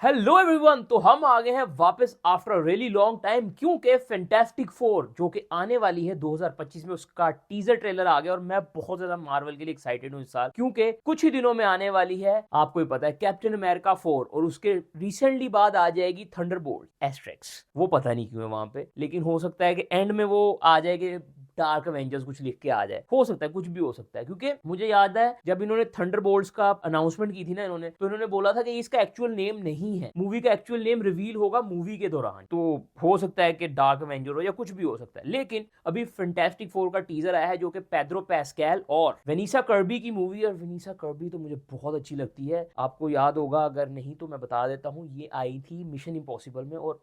Hello everyone, तो हम आ गए हैं वापस after a really long time क्योंकि फैंटास्टिक फोर जो कि आने वाली है 2025 में, उसका टीजर ट्रेलर आ गया और मैं बहुत ज्यादा मार्वल के लिए एक्साइटेड हूँ इस साल क्योंकि कुछ ही दिनों में आने वाली है, आपको ही पता है, कैप्टन अमेरिका 4 और उसके रिसेंटली बाद आ जाएगी थंडरबोल्ट एस्ट्रेक्स। वो पता नहीं क्यों है वहां पे, लेकिन हो सकता है कि एंड में वो आ जाएगी, डार्क एवेंजर्स कुछ लिख के आ जाए, हो सकता है, कुछ भी हो सकता है। क्योंकि मुझे याद है जब इन्होंने थंडरबोल्ट्स का अनाउंसमेंट की थी ना इन्होंने, तो इन्होंने बोला था कि इसका एक्चुअल नेम नहीं है, मूवी का एक्चुअल नेम रिवील होगा मूवी के दौरान। तो हो सकता है कि डार्क एवेंजर हो या कुछ भी हो सकता है। लेकिन अभी फैंटास्टिक फोर का टीजर आया है जो कि पेड्रो पैस्कैल और वेनिसा कर्बी की मूवी है। और वेनिसा कर्बी तो मुझे बहुत अच्छी लगती है, आपको याद होगा, अगर नहीं तो मैं बता देता हूँ, ये आई थी मिशन इम्पॉसिबल में और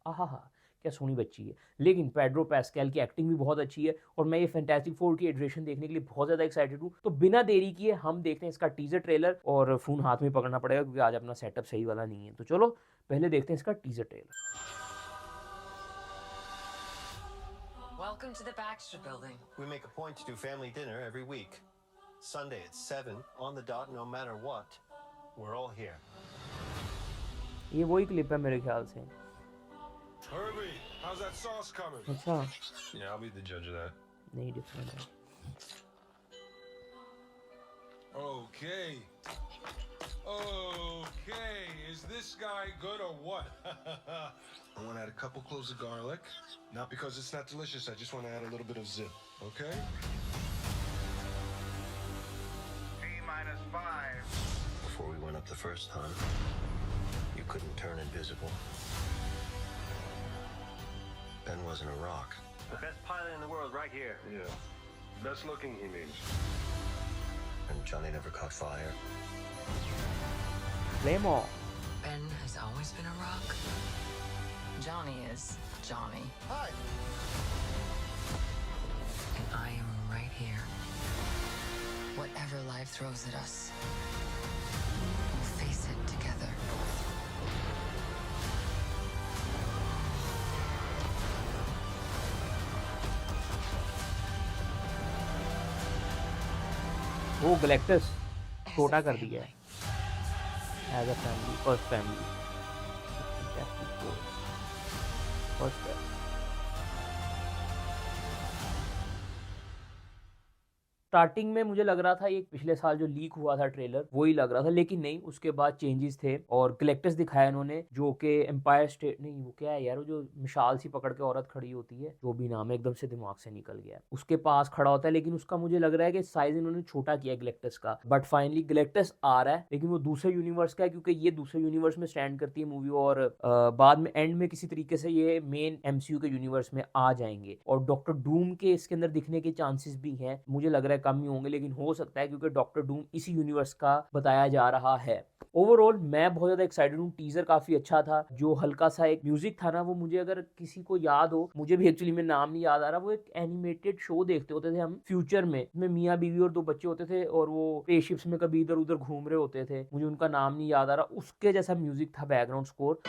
आहा क्या सोनी बच्ची है। लेकिन पेड्रो पैस्कैल की एक्टिंग भी बहुत अच्छी है और मैं ये फैंटास्टिक फोर की एड्रेशन देखने के लिए बहुत ज़्यादा एक्साइटेड हूँ। तो बिना देरी किए हम देखते हैं इसका टीजर ट्रेलर, और फ़ोन हाथ में पकड़ना पड़ेगा क्योंकि आज अपना सेटअप सही वाला नहीं है। तो चलो पहले देखते हैं इसका teaser trailer. Welcome to the Baxter Building. We make a point to do family dinner every week. Sunday at 7 on the dot, no matter what. We're all here. ये वही क्लिप है मेरे ख्याल से। Herbie, how's that sauce coming? अच्छा, Yeah, I'll be the judge of that. नहीं different है। Okay. Okay, is this guy good or what? I want to add a couple cloves of garlic. Not because it's not delicious, I just want to add a little bit of zip, okay? T-5. Before we went up the first time, you couldn't turn invisible. Ben wasn't a rock. The best pilot in the world right here. Yeah. Best looking, he means. And Johnny never caught fire. Claymore. Ben has always been a rock. Johnny is Johnny. Hi! And I am right here. Whatever life throws at us, we'll face it together. वो गैलेक्टस As छोटा a कर दिया है। family. As a family, first family, first. Starting में मुझे लग रहा था ये पिछले साल जो लीक हुआ था ट्रेलर वही लग रहा था, लेकिन नहीं, उसके बाद चेंजेस थे और गैलेक्टस दिखाया इन्होंने जो कि एम्पायर स्टेट, नहीं वो क्या है यार, वो जो मिसाल सी पकड़ के औरत खड़ी होती है, जो भी नाम है एकदम से दिमाग से निकल गया, उसके पास खड़ा होता है। लेकिन उसका मुझे लग रहा है कि साइज इन्होंने छोटा किया गैलेक्टस का, बट फाइनली गैलेक्टस आ रहा है, लेकिन वो दूसरे यूनिवर्स का है क्योंकि ये दूसरे यूनिवर्स में स्टैंड करती है मूवी और बाद में एंड में किसी तरीके से ये मेन एमसीयू के यूनिवर्स में आ जाएंगे और डॉक्टर डूम के इसके अंदर दिखने के चांसेस भी हैं। मुझे लग रहा है कम ही होंगे, लेकिन हो सकता है क्योंकि डॉक्टर डूम इसी यूनिवर्स का बताया जा रहा है। ओवरऑल मैं बहुत ज्यादा एक्साइटेड हूँ, टीजर काफी अच्छा था। जो हल्का सा एक म्यूजिक था ना, वो मुझे, अगर किसी को याद हो, मुझे भी एक्चुअली में नाम नहीं याद आ रहा, वो एक एनिमेटेड शो देखते होते थे हम फ्यूचर में मियाँ बीवी और दो बच्चे होते थे और वो स्पेसशिप्स में कभी इधर उधर घूम रहे होते थे, मुझे उनका नाम नहीं याद आ रहा, उसके जैसा म्यूजिक था background score.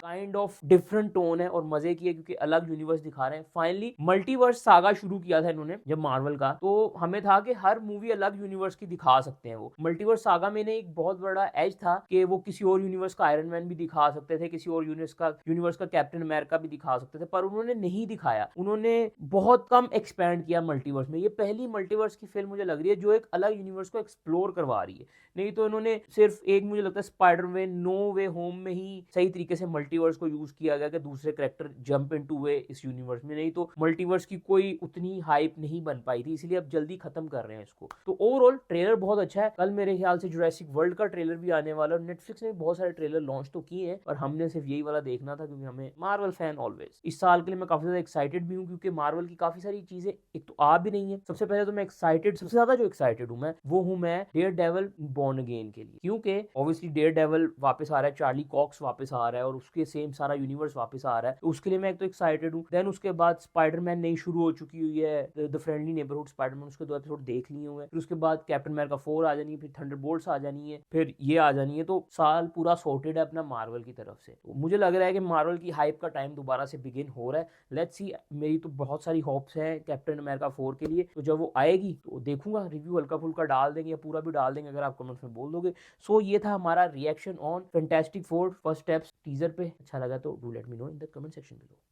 Kind of different tone है और मजे की है क्योंकि अलग यूनिवर्स दिखा रहे हैं। फाइनली मल्टीवर्स सागा शुरू किया था इन्होंने जब मार्वल का, तो हमें था कि हर मूवी अलग यूनिवर्स की दिखा सकते हैं। वो मल्टीवर्स सागा में एक बहुत बड़ा एज था कि वो किसी और यूनिवर्स का आयरन मैन भी दिखा सकते थे, किसी और यूनिवर्स का कैप्टन अमेरिका भी दिखा सकते थे, पर उन्होंने नहीं दिखाया। उन्होंने बहुत कम एक्सपैंड किया मल्टीवर्स में। ये पहली मल्टीवर्स की फिल्म मुझे लग रही है जो एक अलग यूनिवर्स को एक्सप्लोर करवा रही है, नहीं तो इन्होंने सिर्फ एक, मुझे लगता है स्पाइडर में नो वे होम में ही सही तरीके से मल्टीवर्स को यूज किया गया कि दूसरे कैरेक्टर जंप इनटू वे इस यूनिवर्स में, नहीं तो मल्टीवर्स की कोई उतनी हाइप नहीं बन पाई थी, इसलिए अब जल्दी खत्म कर रहे हैं इसको। तो ओवरऑल ट्रेलर बहुत अच्छा है। कल मेरे ख्याल से जुरासिक वर्ल्ड का ट्रेलर भी आने वाला है। नेटफ्लिक्स ने बहुत सारे ट्रेलर लॉन्च तो किए हैं, पर हमने सिर्फ यही वाला देखना था क्योंकि हमें मार्वल फैन ऑलवेज। इस साल के लिए मैं काफी ज्यादा एक्साइटेड भी हूँ क्योंकि मार्वल की काफी सारी चीजें एक तो आ भी नहीं है। सबसे पहले तो मैं एक्साइटेड, सबसे ज्यादा जो एक्साइटेड हूँ मैं, वो हूँ मैं डेयर डेविल बॉर्न अगेन के लिए, क्योंकि ऑब्वियसली डेयर डेविल वापस आ रहा है, चार्ली कॉक्स वापस आ रहा है और उसके सेम सारा यूनिवर्स वापस आ रहा है, तो उसके लिए मैं एक तो एक्साइटेड हूँ। देन उसके बाद स्पाइडरमैन नई शुरू हो चुकी हुई है, द फ्रेंडली नेबरहुड स्पाइडरमैन, उसके 2 एपिसोड देख लिए हुए हैं। फिर उसके बाद कैप्टन अमेरिका 4 आ जानी है, फिर थंडरबोल्ट्स आ जानी है, फिर ये आ जानी है, तो साल पूरा सॉर्टेड है अपना मार्वल की तरफ से। तो मुझे लग रहा है कि मार्वल की हाइप का टाइम दोबारा से बिगिन हो रहा है। लेट्स सी, मेरी तो बहुत सारी होप्स हैं कैप्टन अमेरिका 4 के लिए, तो जब वो आएगी तो देखूंगा, रिव्यू हल्का फुल्का डाल देंगे या पूरा भी डाल देंगे अगर आप कमेंट्स में बोल दोगे। सो ये था हमारा reaction on fantastic four first steps teaser पे। अच्छा लगा तो do let me know in the comment section below.